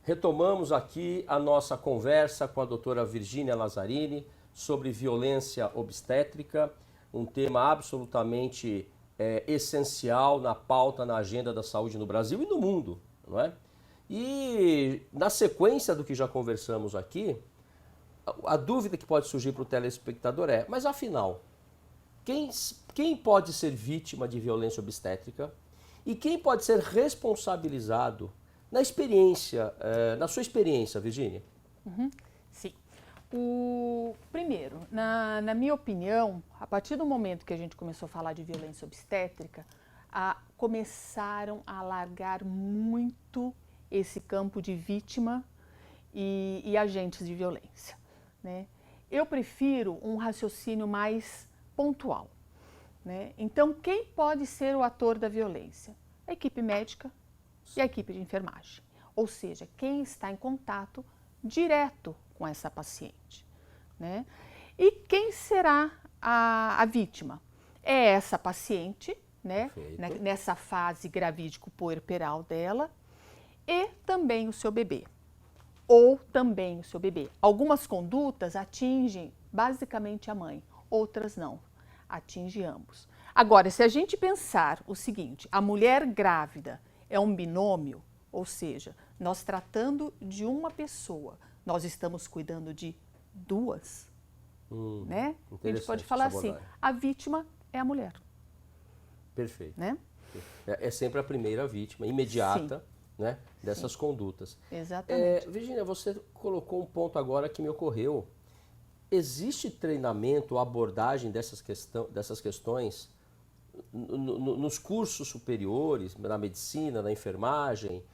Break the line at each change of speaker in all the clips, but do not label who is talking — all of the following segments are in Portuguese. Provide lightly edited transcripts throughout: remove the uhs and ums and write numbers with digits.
Retomamos aqui a nossa conversa com a doutora Virgínia Lazzarini sobre violência obstétrica, um tema absolutamente essencial na pauta, na agenda da saúde no Brasil e no mundo, não é? E na sequência do que já conversamos aqui, a dúvida que pode surgir para o telespectador é, mas afinal, quem pode ser vítima de violência obstétrica e quem pode ser responsabilizado na experiência, na sua experiência, Virgínia?
Sim. Primeiro, na minha opinião, a partir do momento que a gente começou a falar de violência obstétrica, começaram a alargar muito esse campo de vítima e agentes de violência, né? Eu prefiro um raciocínio mais pontual, né? Então, quem pode ser o ator da violência? A equipe médica e a equipe de enfermagem, ou seja, quem está em contato direto com essa paciente, né? E quem será a vítima? É essa paciente, né? Nessa fase gravídico-puerperal dela, e também o seu bebê, ou também o seu bebê. Algumas condutas atingem basicamente a mãe, outras não, atinge ambos. Agora, se a gente pensar o seguinte, a mulher grávida é um binômio, ou seja, nós tratando de uma pessoa, nós estamos cuidando de duas, né? A gente pode falar assim, a vítima é a mulher.
Perfeito.
Né?
É sempre a primeira vítima, imediata, sim, né, dessas sim, condutas.
Exatamente.
Virgínia, você colocou um ponto agora que me ocorreu. Existe treinamento, abordagem dessas questões nos cursos superiores, na medicina, na enfermagem,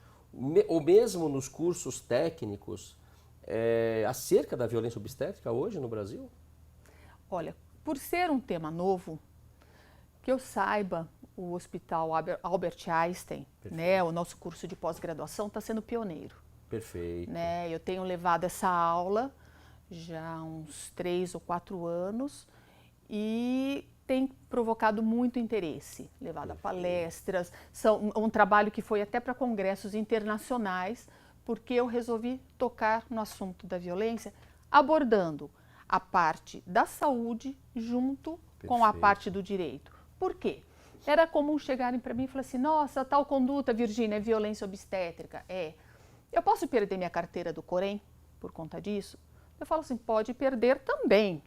ou mesmo nos cursos técnicos, acerca da violência obstétrica hoje no Brasil?
Olha, por ser um tema novo, que eu saiba, o Hospital Albert Einstein, né, o nosso curso de pós-graduação está sendo pioneiro.
Perfeito.
Né? Eu tenho levado essa aula já há uns 3 ou 4 anos e tem provocado muito interesse, levado a palestras, um trabalho que foi até para congressos internacionais, porque eu resolvi tocar no assunto da violência, abordando a parte da saúde junto com a parte do direito. Por quê? Era comum chegarem para mim e falar assim, nossa, tal conduta, Virgínia, é violência obstétrica. Eu posso perder minha carteira do Corém por conta disso? Eu falo assim, pode perder também,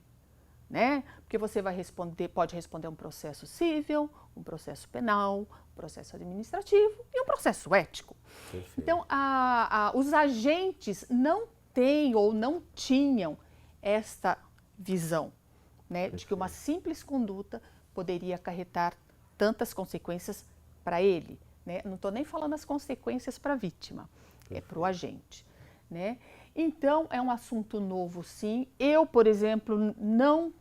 né? Porque você pode responder um processo civil, um processo penal, um processo administrativo e um processo ético. Perfeito. Então, os agentes não têm ou não tinham esta visão, né, de que uma simples conduta poderia acarretar tantas consequências para ele, né? Não estou nem falando as consequências para a vítima, é para o agente, né? Então, é um assunto novo, sim. Eu, por exemplo, não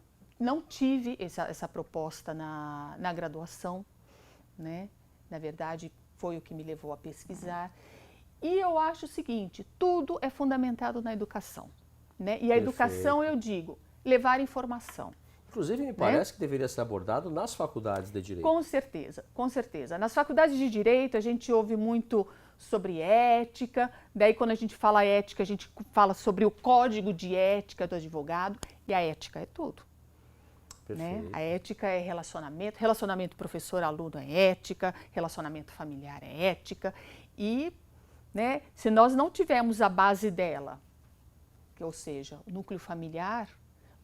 tive essa proposta na graduação, né? Na verdade, foi o que me levou a pesquisar. E eu acho o seguinte, tudo é fundamentado na educação, né? E a educação, eu digo, levar informação.
Inclusive, me parece que deveria ser abordado nas faculdades de Direito.
Com certeza, com certeza. Nas faculdades de Direito, a gente ouve muito sobre ética, daí quando a gente fala ética, a gente fala sobre o código de ética do advogado, e a ética é tudo. Né? A ética é relacionamento professor-aluno é ética, relacionamento familiar é ética, e né, se nós não tivermos a base dela, ou seja, o núcleo familiar,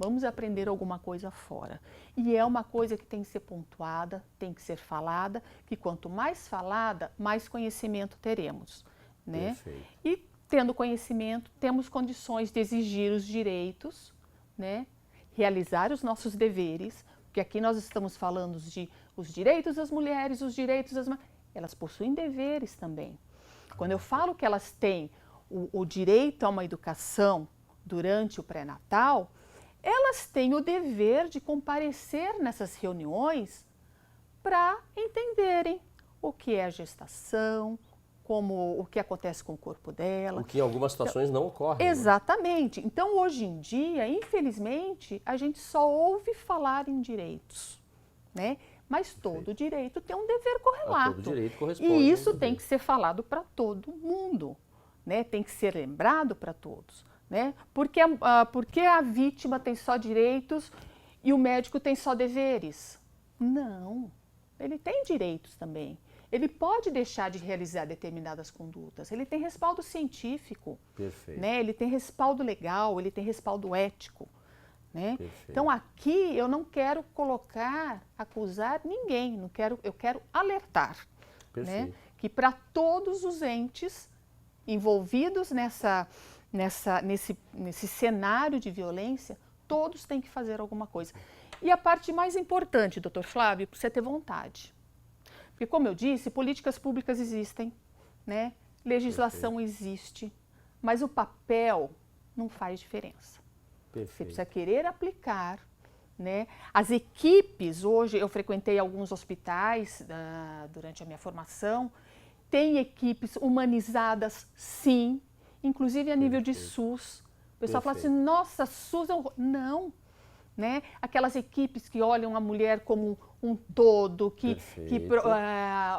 vamos aprender alguma coisa fora. E é uma coisa que tem que ser pontuada, tem que ser falada, que quanto mais falada, mais conhecimento teremos, né?
Perfeito.
E tendo conhecimento, temos condições de exigir os direitos, né? Realizar os nossos deveres, porque aqui nós estamos falando de os direitos das mulheres, os direitos das elas possuem deveres também. Quando eu falo que elas têm o direito a uma educação durante o pré-natal, elas têm o dever de comparecer nessas reuniões para entenderem o que é a gestação, o que acontece com o corpo dela.
O que em algumas situações não ocorre.
Exatamente. Né? Então, hoje em dia, infelizmente, a gente só ouve falar em direitos, né? Mas todo direito tem um dever correlato.
Todo direito corresponde.
E isso tem que ser falado para todo mundo. né? Tem que ser lembrado para todos, né? Porque a vítima tem só direitos e o médico tem só deveres? Não, ele tem direitos também. Ele pode deixar de realizar determinadas condutas, ele tem respaldo científico,
Perfeito.
né? Ele tem respaldo legal, ele tem respaldo ético. Né?
Perfeito.
Então aqui eu não quero acusar ninguém, eu quero alertar, né? Que para todos os entes envolvidos nesse cenário de violência, todos têm que fazer alguma coisa. E a parte mais importante, doutor Flávio, é você ter vontade. Porque, como eu disse, políticas públicas existem, né? Legislação existe, mas o papel não faz diferença.
Perfeito.
Você precisa querer aplicar, né? As equipes, hoje eu frequentei alguns hospitais durante a minha formação, tem equipes humanizadas, sim, inclusive a nível de SUS. O pessoal fala assim, nossa, SUS é um... Não, né? Aquelas equipes que olham a mulher como um todo, que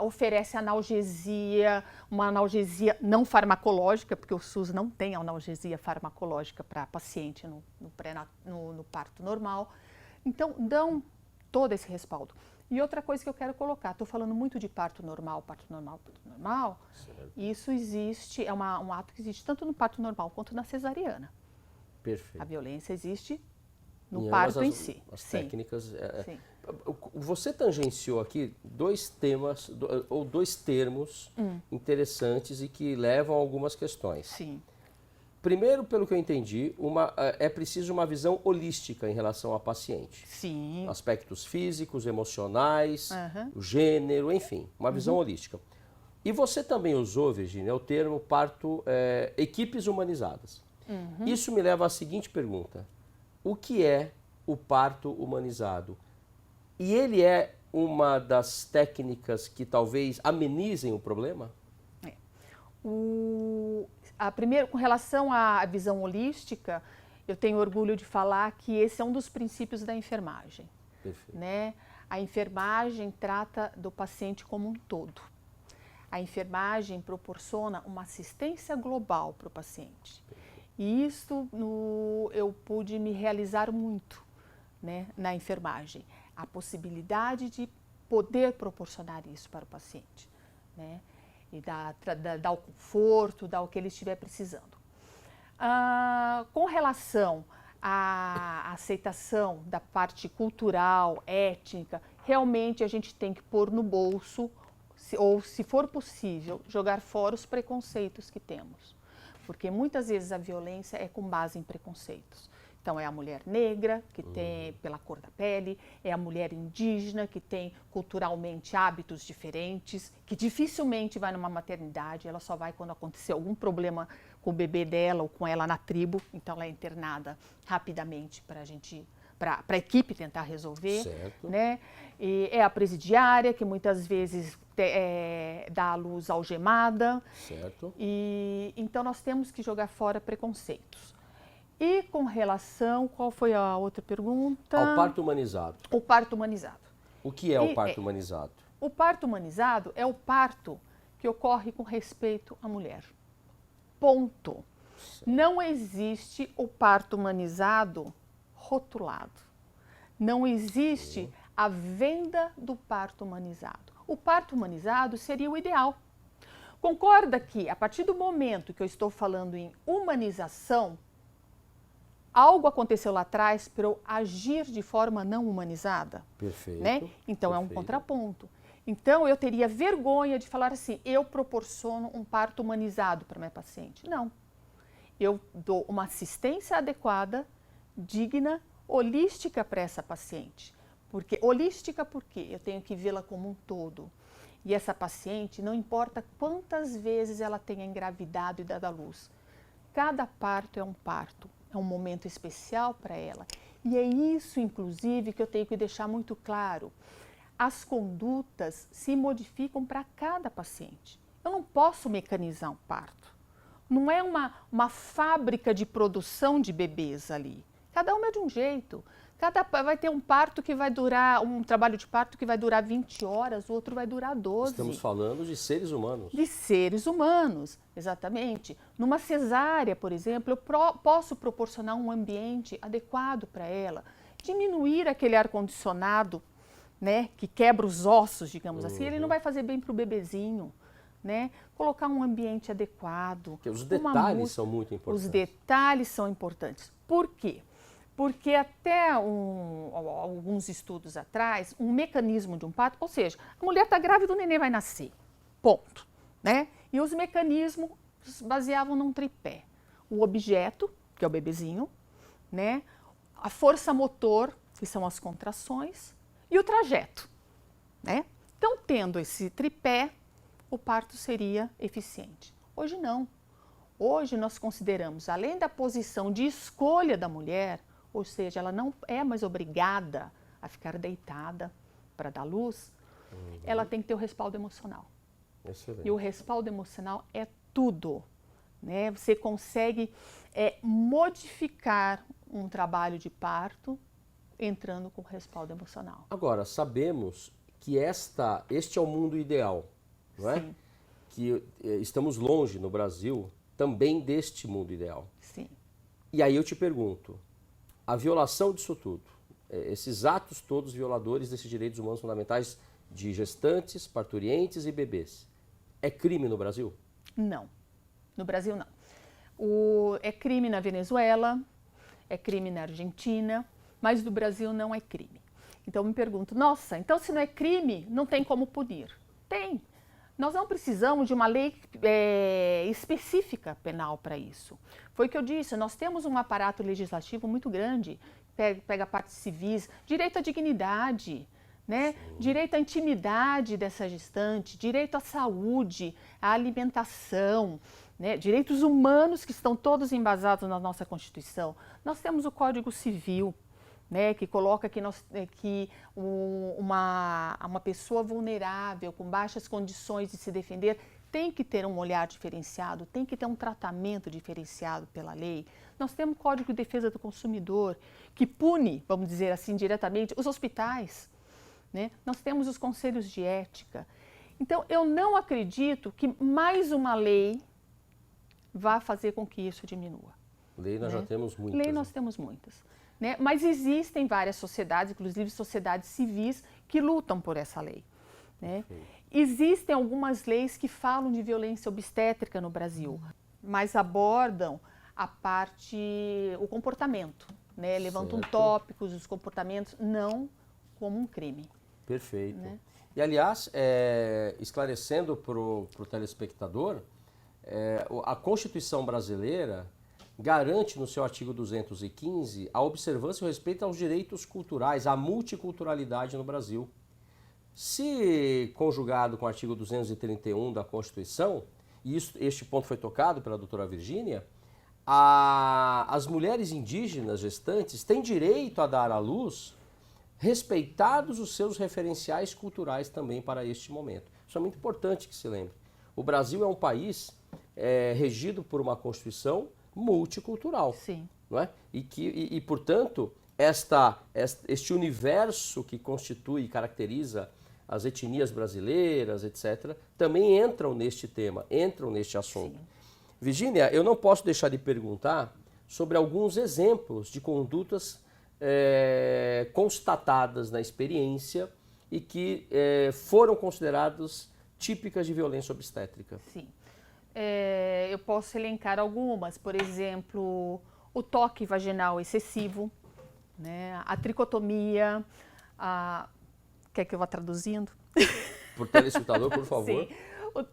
oferece analgesia, uma analgesia não farmacológica, porque o SUS não tem analgesia farmacológica para paciente no parto normal. Então, dão todo esse respaldo. E outra coisa que eu quero colocar, estou falando muito de parto normal, certo. Isso existe, é um ato que existe tanto no parto normal quanto na cesariana.
Perfeito.
A violência existe no parto em si.
As técnicas. Você tangenciou aqui dois temas, ou dois termos interessantes e que levam a algumas questões.
Sim.
Primeiro, pelo que eu entendi, é preciso uma visão holística em relação ao paciente.
Sim.
Aspectos físicos, emocionais, o gênero, enfim, uma visão holística. E você também usou, Virgínia, o termo equipes humanizadas. Isso me leva à seguinte pergunta. O que é o parto humanizado? E ele é uma das técnicas que talvez amenizem o problema?
Primeiro, com relação à visão holística, eu tenho orgulho de falar que esse é um dos princípios da enfermagem.
Perfeito.
Né? A enfermagem trata do paciente como um todo. A enfermagem proporciona uma assistência global para o paciente. E isso eu pude me realizar muito, né, na enfermagem. A possibilidade de poder proporcionar isso para o paciente, né? E dar o conforto, dar o que ele estiver precisando. Com relação à aceitação da parte cultural, étnica, realmente a gente tem que pôr no bolso, ou se for possível, jogar fora os preconceitos que temos. Porque muitas vezes a violência é com base em preconceitos. Então é a mulher negra, que tem pela cor da pele, é a mulher indígena, que tem culturalmente hábitos diferentes, que dificilmente vai numa maternidade, ela só vai quando acontecer algum problema com o bebê dela ou com ela na tribo, então ela é internada rapidamente para a equipe tentar resolver.
Certo.
Né? E é a presidiária, que muitas vezes dá à luz algemada.
Certo.
E então nós temos que jogar fora preconceitos. E com relação, qual foi a outra pergunta?
Ao parto humanizado.
O parto humanizado.
O que é o parto humanizado?
O parto humanizado é o parto que ocorre com respeito à mulher. Ponto. Certo. Não existe o parto humanizado rotulado. Não existe a venda do parto humanizado. O parto humanizado seria o ideal. Concorda que, a partir do momento que eu estou falando em humanização, algo aconteceu lá atrás para eu agir de forma não humanizada?
Perfeito.
Né? Então,
perfeito.
É um contraponto. Então, eu teria vergonha de falar assim, eu proporciono um parto humanizado para minha paciente. Não. Eu dou uma assistência adequada, digna, holística para essa paciente. Holística porque eu tenho que vê-la como um todo. E essa paciente, não importa quantas vezes ela tenha engravidado e dado à luz, cada parto, é um momento especial para ela. E é isso, inclusive, que eu tenho que deixar muito claro. As condutas se modificam para cada paciente. Eu não posso mecanizar um parto. Não é uma fábrica de produção de bebês ali. Cada uma é de um jeito. Vai ter um parto que vai durar, um trabalho de parto que vai durar 20 horas, o outro vai durar 12.
Estamos falando de seres humanos.
De seres humanos, exatamente. Numa cesárea, por exemplo, eu posso proporcionar um ambiente adequado para ela, diminuir aquele ar-condicionado, né, que quebra os ossos, digamos assim, ele não vai fazer bem para o bebezinho. Né? Colocar um ambiente adequado.
Porque os detalhes são muito importantes.
Os detalhes são importantes. Por quê? Porque até alguns estudos atrás, um mecanismo de um parto, ou seja, a mulher está grávida, o neném vai nascer, ponto. Né? E os mecanismos baseavam num tripé. O objeto, que é o bebezinho, né? A força motor, que são as contrações, e o trajeto. Né? Então, tendo esse tripé, o parto seria eficiente. Hoje não. Hoje nós consideramos, além da posição de escolha da mulher, ou seja, ela não é mais obrigada a ficar deitada para dar luz, ela tem que ter o respaldo emocional.
Excelente.
E o respaldo emocional é tudo. Né? Você consegue modificar um trabalho de parto entrando com respaldo emocional.
Agora, sabemos que este é o mundo ideal, não é?
Sim.
Que estamos longe no Brasil também deste mundo ideal.
Sim.
E aí eu te pergunto, a violação disso tudo, esses atos todos violadores desses direitos humanos fundamentais de gestantes, parturientes e bebês, é crime no Brasil?
Não. No Brasil, não. É crime na Venezuela, é crime na Argentina, mas no Brasil não é crime. Então eu me pergunto, nossa, então se não é crime, não tem como punir. Tem. Nós não precisamos de uma lei específica penal para isso. Foi o que eu disse, nós temos um aparato legislativo muito grande, pega partes civis, direito à dignidade, né? Direito à intimidade dessa gestante, direito à saúde, à alimentação, né? Direitos humanos que estão todos embasados na nossa Constituição. Nós temos o Código Civil, né, que coloca que uma pessoa vulnerável, com baixas condições de se defender, tem que ter um olhar diferenciado, tem que ter um tratamento diferenciado pela lei. Nós temos o Código de Defesa do Consumidor, que pune, vamos dizer assim, diretamente, os hospitais. Né? Nós temos os conselhos de ética. Então, eu não acredito que mais uma lei vá fazer com que isso diminua.
Lei nós já temos muitas.
Lei nós temos muitas. Né? Mas existem várias sociedades, inclusive sociedades civis, que lutam por essa lei. Né? Existem algumas leis que falam de violência obstétrica no Brasil, mas abordam o comportamento, né? Levantam tópicos, os comportamentos, não como um crime.
Perfeito.
Né?
E, aliás, esclarecendo para o telespectador, a Constituição brasileira garante no seu artigo 215 a observância e o respeito aos direitos culturais, à multiculturalidade no Brasil. Se conjugado com o artigo 231 da Constituição, e este ponto foi tocado pela doutora Virgínia, as mulheres indígenas gestantes têm direito a dar à luz, respeitados os seus referenciais culturais também para este momento. Isso é muito importante que se lembre. O Brasil é um país regido por uma Constituição multicultural.
Sim.
Não é? E portanto, este universo que constitui e caracteriza as etnias brasileiras, etc., também entram neste tema, entram neste assunto. Sim. Virgínia, eu não posso deixar de perguntar sobre alguns exemplos de condutas constatadas na experiência e que foram consideradas típicas de violência obstétrica.
Sim. Eu posso elencar algumas, por exemplo, o toque vaginal excessivo, né? A tricotomia, quer que eu vá traduzindo?
Por telespectador, por favor.
Sim.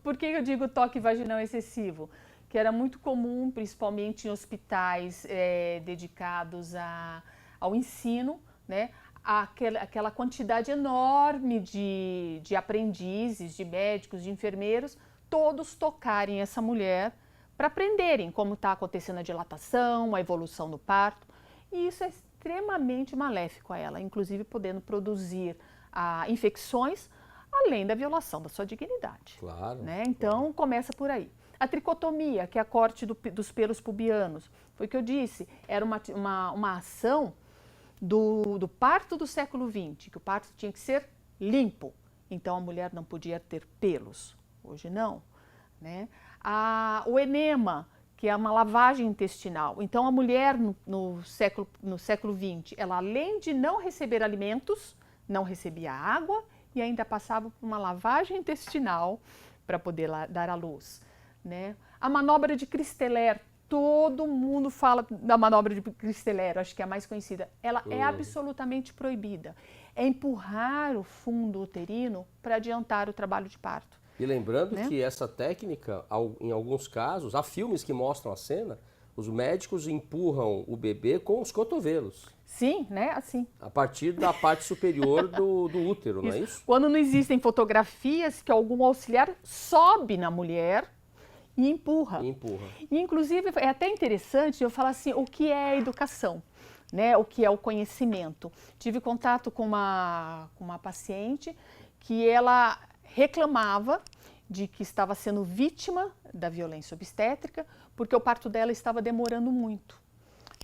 Por que eu digo toque vaginal excessivo? Que era muito comum, principalmente em hospitais dedicados ao ensino, né? Aquela quantidade enorme de aprendizes, de médicos, de enfermeiros, todos tocarem essa mulher para aprenderem como está acontecendo a dilatação, a evolução no parto. E isso é extremamente maléfico a ela, inclusive podendo produzir infecções, além da violação da sua dignidade.
Claro.
Né? Então, começa por aí. A tricotomia, que é a corte dos pelos pubianos, foi o que eu disse, era uma ação do parto do século XX, que o parto tinha que ser limpo, então a mulher não podia ter pelos. Hoje não, né? O enema, que é uma lavagem intestinal. Então a mulher no século XX, ela além de não receber alimentos, não recebia água e ainda passava por uma lavagem intestinal para poder dar à luz, né? A manobra de Christeler, todo mundo fala da manobra de Christeler, acho que é a mais conhecida. Ela é absolutamente proibida. É empurrar o fundo uterino para adiantar o trabalho de parto.
E lembrando, né, que essa técnica, em alguns casos, há filmes que mostram a cena, os médicos empurram o bebê com os cotovelos.
Sim, né? Assim.
A partir da parte superior do útero, não é isso?
Quando não existem fotografias que algum auxiliar sobe na mulher e empurra. E, inclusive, é até interessante eu falar assim, o que é a educação, né? O que é o conhecimento. Tive contato com uma paciente que ela reclamava de que estava sendo vítima da violência obstétrica porque o parto dela estava demorando muito.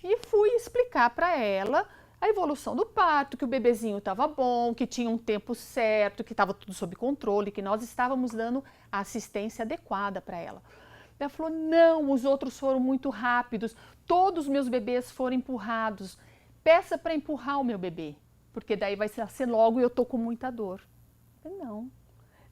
E fui explicar para ela a evolução do parto, que o bebezinho estava bom, que tinha um tempo certo, que estava tudo sob controle, que nós estávamos dando a assistência adequada para ela. Ela falou, não, os outros foram muito rápidos, todos os meus bebês foram empurrados. Peça para empurrar o meu bebê, porque daí vai ser logo e eu estou com muita dor. Eu falei, não.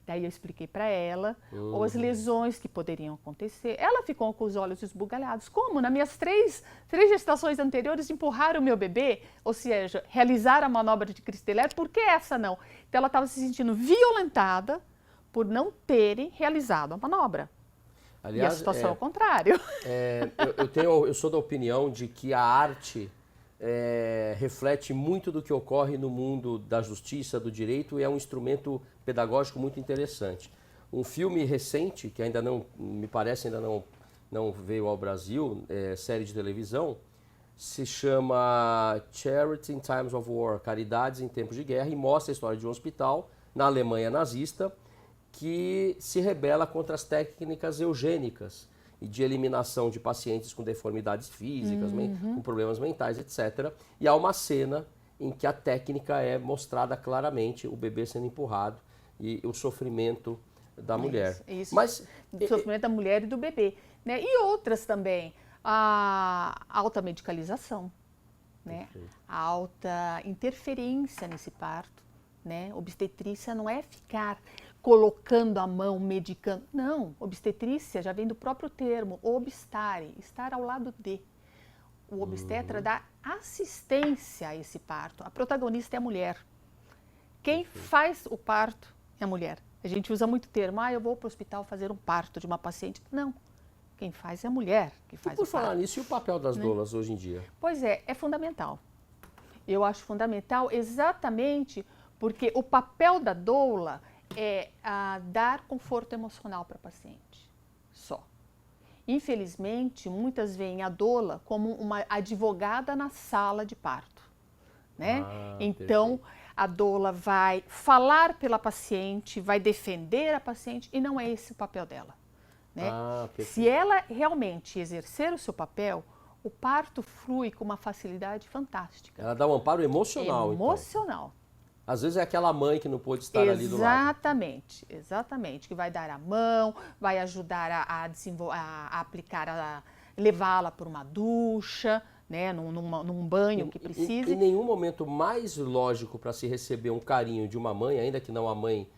Daí eu expliquei para ela as lesões que poderiam acontecer. Ela ficou com os olhos esbugalhados. Como? Nas minhas três gestações anteriores empurraram o meu bebê, ou seja, realizaram a manobra de Christeler, por que essa não? Então ela estava se sentindo violentada por não terem realizado a manobra.
Aliás,
e a situação é o contrário.
Eu sou da opinião de que a arte reflete muito do que ocorre no mundo da justiça, do direito, e é um instrumento pedagógico muito interessante. Um filme recente, que ainda não, me parece, ainda não veio ao Brasil, série de televisão, se chama Charity in Times of War, Caridades em Tempos de Guerra, e mostra a história de um hospital na Alemanha nazista que se rebela contra as técnicas eugênicas e de eliminação de pacientes com deformidades físicas, com problemas mentais, etc. E há uma cena em que a técnica é mostrada claramente, o bebê sendo empurrado e o sofrimento da mulher.
Isso. Mas o sofrimento da mulher e do bebê, né? E outras também, a alta medicalização, né? A alta interferência nesse parto, né? Obstetrícia não é ficar colocando a mão, medicando. Não, obstetrícia já vem do próprio termo, obstare, estar ao lado de. O obstetra dá assistência a esse parto. A protagonista é a mulher. Quem faz o parto é a mulher. A gente usa muito o termo, eu vou para o hospital fazer um parto de uma paciente. Não, quem faz é a mulher que faz o parto.
E por falar nisso, e o papel das doulas hoje em dia?
Pois é fundamental. Eu acho fundamental exatamente porque o papel da doula é dar conforto emocional para a paciente, só. Infelizmente, muitas veem a doula como uma advogada na sala de parto, né? Então, a doula vai falar pela paciente, vai defender a paciente e não é esse o papel dela, né? Se ela realmente exercer o seu papel, o parto flui com uma facilidade fantástica.
Ela dá um amparo emocional,
emocional.
Então. Às vezes é aquela mãe que não pôde estar ali do lado.
Exatamente, que vai dar a mão, vai ajudar a aplicar, levá-la por uma ducha, né, num banho que precise.
Em nenhum momento mais lógico para se receber um carinho de uma mãe, ainda que não a mãe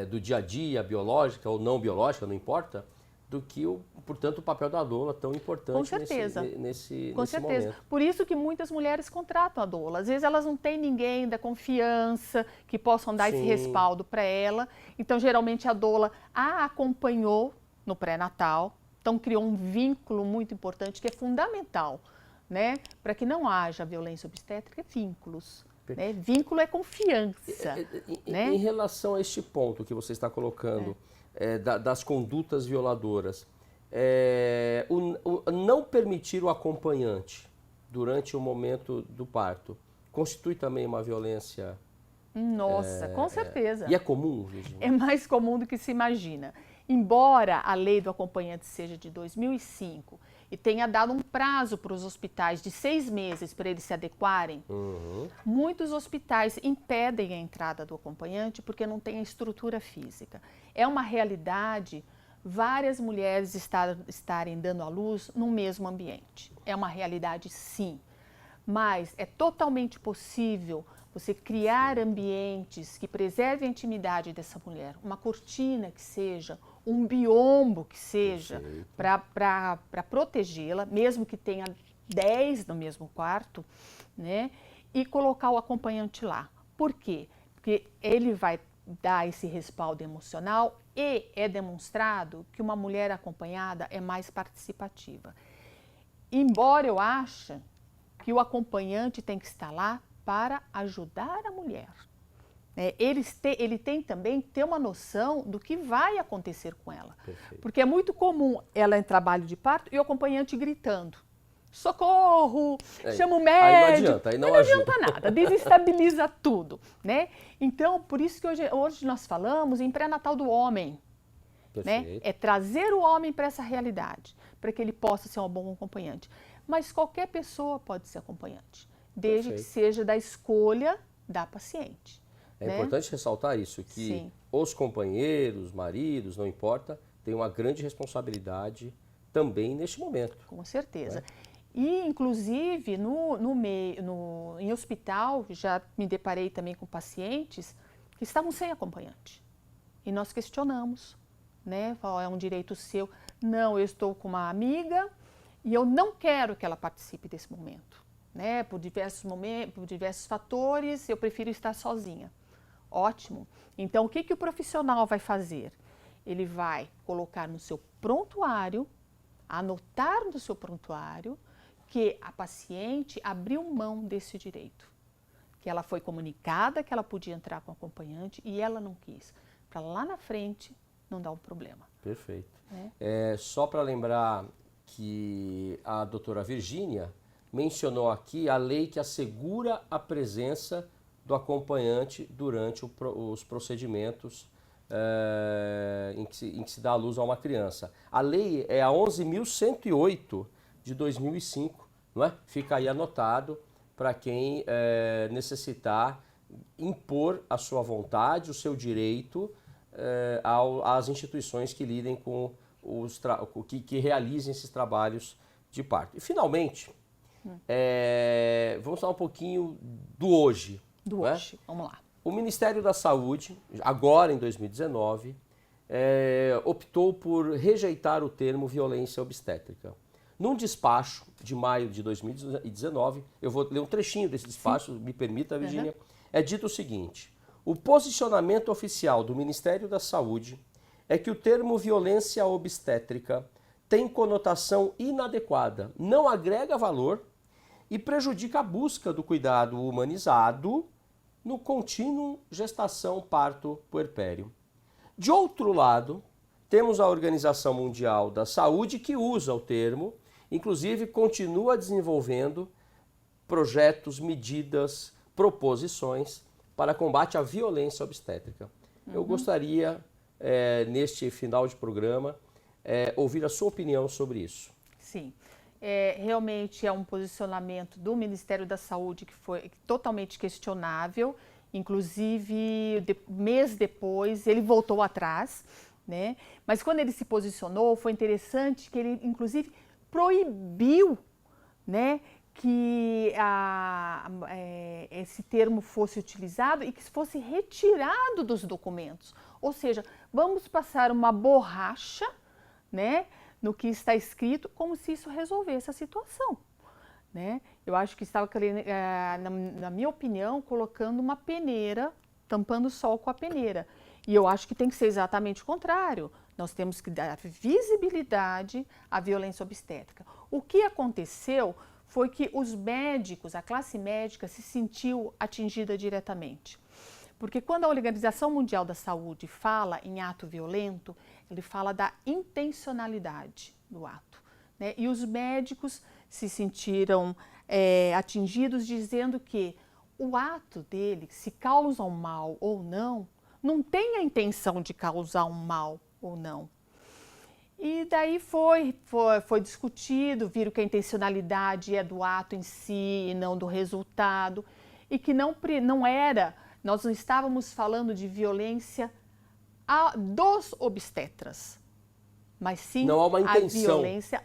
do dia a dia, biológica ou não biológica, não importa, do que, portanto, o papel da doula tão importante.
Com certeza.
nesse
certeza.
momento.
Por isso que muitas mulheres contratam a doula. Às vezes elas não têm ninguém da confiança que possam dar esse respaldo para ela. Então, geralmente, a doula a acompanhou no pré-natal. Então, criou um vínculo muito importante que é fundamental, né? Para que não haja violência obstétrica, vínculos. Né? Vínculo é confiança. Né?
Em relação a este ponto que você está colocando, das condutas violadoras, não permitir o acompanhante durante o momento do parto constitui também uma violência?
Nossa, com certeza.
E é comum, Virginia?
É mais comum do que se imagina. Embora a lei do acompanhante seja de 2005 e tenha dado um prazo para os hospitais de 6 meses para eles se adequarem, muitos hospitais impedem a entrada do acompanhante porque não tem a estrutura física. É uma realidade várias mulheres estarem dando à luz no mesmo ambiente. É uma realidade, sim, mas é totalmente possível você criar ambientes que preservem a intimidade dessa mulher, uma cortina que seja, um biombo que seja, para protegê-la, mesmo que tenha 10 no mesmo quarto, né? E colocar o acompanhante lá. Por quê? Porque ele vai dar esse respaldo emocional e é demonstrado que uma mulher acompanhada é mais participativa. Embora eu ache que o acompanhante tem que estar lá para ajudar a mulher. Ele tem também que ter uma noção do que vai acontecer com ela. Perfeito. Porque é muito comum ela em trabalho de parto e o acompanhante gritando. Socorro, chama o médico.
Aí não
adianta nada, desestabiliza tudo, né? Então, por isso que hoje nós falamos em pré-natal do homem. Né? É trazer o homem para essa realidade, para que ele possa ser um bom acompanhante. Mas qualquer pessoa pode ser acompanhante, desde que seja da escolha da paciente.
É importante ressaltar isso, que os companheiros, maridos, não importa, têm uma grande responsabilidade também neste momento.
Com certeza. E, inclusive, em hospital, já me deparei também com pacientes que estavam sem acompanhante. E nós questionamos, né? É um direito seu. Não, eu estou com uma amiga e eu não quero que ela participe desse momento, né? Por diversos fatores, eu prefiro estar sozinha. Ótimo. Então, o que o profissional vai fazer? Ele vai colocar no seu prontuário, anotar no seu prontuário, que a paciente abriu mão desse direito, que ela foi comunicada que ela podia entrar com acompanhante e ela não quis, para lá na frente não dar um problema.
Perfeito. Só para lembrar que a doutora Virgínia mencionou aqui a lei que assegura a presença do acompanhante durante os procedimentos em que se dá à luz a uma criança. A lei é a 11.108 de 2005, não é? Fica aí anotado para quem necessitar impor a sua vontade, o seu direito às instituições que lidem com que realizem esses trabalhos de parto. E finalmente, vamos falar um pouquinho do hoje.
Hoje, vamos lá.
O Ministério da Saúde, agora em 2019, optou por rejeitar o termo violência obstétrica. Num despacho de maio de 2019, eu vou ler um trechinho desse despacho, me permita, Virgínia, é dito o seguinte: o posicionamento oficial do Ministério da Saúde é que o termo violência obstétrica tem conotação inadequada, não agrega valor e prejudica a busca do cuidado humanizado no contínuo gestação-parto-puerpério. De outro lado, temos a Organização Mundial da Saúde que usa o termo, inclusive continua desenvolvendo projetos, medidas, proposições para combate à violência obstétrica. Eu gostaria, neste final de programa, ouvir a sua opinião sobre isso.
Sim. Realmente é um posicionamento do Ministério da Saúde que foi totalmente questionável, inclusive mês depois ele voltou atrás, né? Mas quando ele se posicionou foi interessante que ele inclusive proibiu, né, que esse termo fosse utilizado e que fosse retirado dos documentos, ou seja, vamos passar uma borracha, né, no que está escrito, como se isso resolvesse a situação, né? Eu acho que estava, na minha opinião, colocando uma peneira, tampando o sol com a peneira. E eu acho que tem que ser exatamente o contrário. Nós temos que dar visibilidade à violência obstétrica. O que aconteceu foi que os médicos, a classe médica, se sentiu atingida diretamente. Porque quando a Organização Mundial da Saúde fala em ato violento, ele fala da intencionalidade do ato, né? E os médicos se sentiram atingidos dizendo que o ato dele, se causa um mal ou não tem a intenção de causar um mal ou não. E daí foi discutido, viram que a intencionalidade é do ato em si e não do resultado, e que nós não estávamos falando de violência dos obstetras, mas sim
não há uma
a
intenção.
violência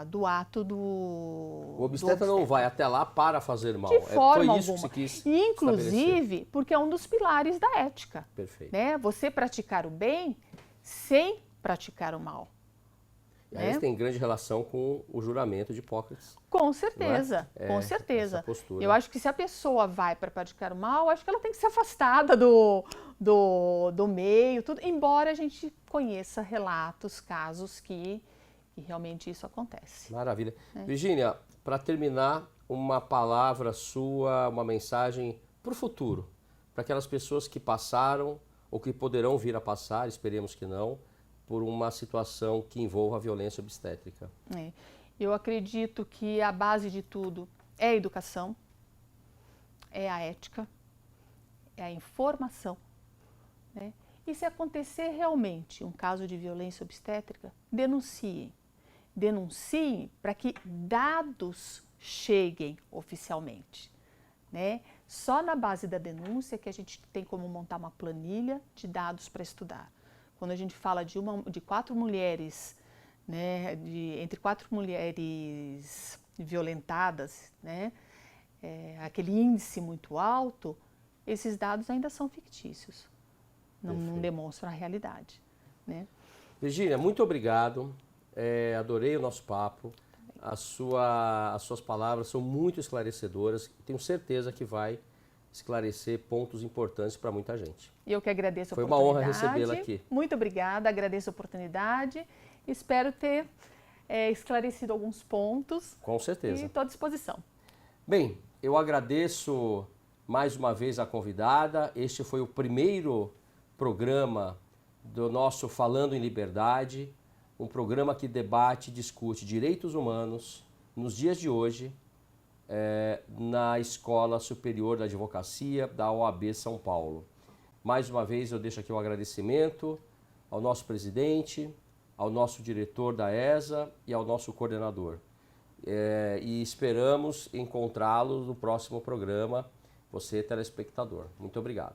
do ato do
O obstetra não vai até lá para fazer mal.
De forma
Foi isso
alguma.
que você quis
E, inclusive,
estabelecer.
porque é um dos pilares da ética.
Perfeito.
Né? Você praticar o bem sem praticar o mal.
E aí tem grande relação com o juramento de Hipócrates.
Com certeza, com certeza.
Essa postura.
Eu acho que se a pessoa vai para praticar o mal, acho que ela tem que ser afastada do meio, tudo, embora a gente conheça relatos, casos que realmente isso acontece.
Maravilha. Virgínia, para terminar, uma palavra sua, uma mensagem para o futuro, para aquelas pessoas que passaram ou que poderão vir a passar, esperemos que não, por uma situação que envolva a violência obstétrica.
Eu acredito que a base de tudo é a educação, é a ética, é a informação. Né? E se acontecer realmente um caso de violência obstétrica, denunciem. Denunciem para que dados cheguem oficialmente. Né? Só na base da denúncia que a gente tem como montar uma planilha de dados para estudar. Quando a gente fala de 4 mulheres, né, entre 4 mulheres violentadas, né, aquele índice muito alto, esses dados ainda são fictícios, não demonstram a realidade. Né?
Virgínia, muito obrigado, adorei o nosso papo, as suas palavras são muito esclarecedoras, tenho certeza que vai esclarecer pontos importantes para muita gente.
Eu que agradeço a
oportunidade. Foi uma honra recebê-la aqui.
Muito obrigada, agradeço a oportunidade. Espero ter esclarecido alguns pontos.
Com certeza.
E estou à disposição.
Bem, eu agradeço mais uma vez a convidada. Este foi o primeiro programa do nosso Falando em Liberdade, um programa que debate e discute direitos humanos nos dias de hoje, na Escola Superior da Advocacia da OAB São Paulo. Mais uma vez eu deixo aqui um agradecimento ao nosso presidente, ao nosso diretor da ESA e ao nosso coordenador. E esperamos encontrá-lo no próximo programa, você telespectador. Muito obrigado.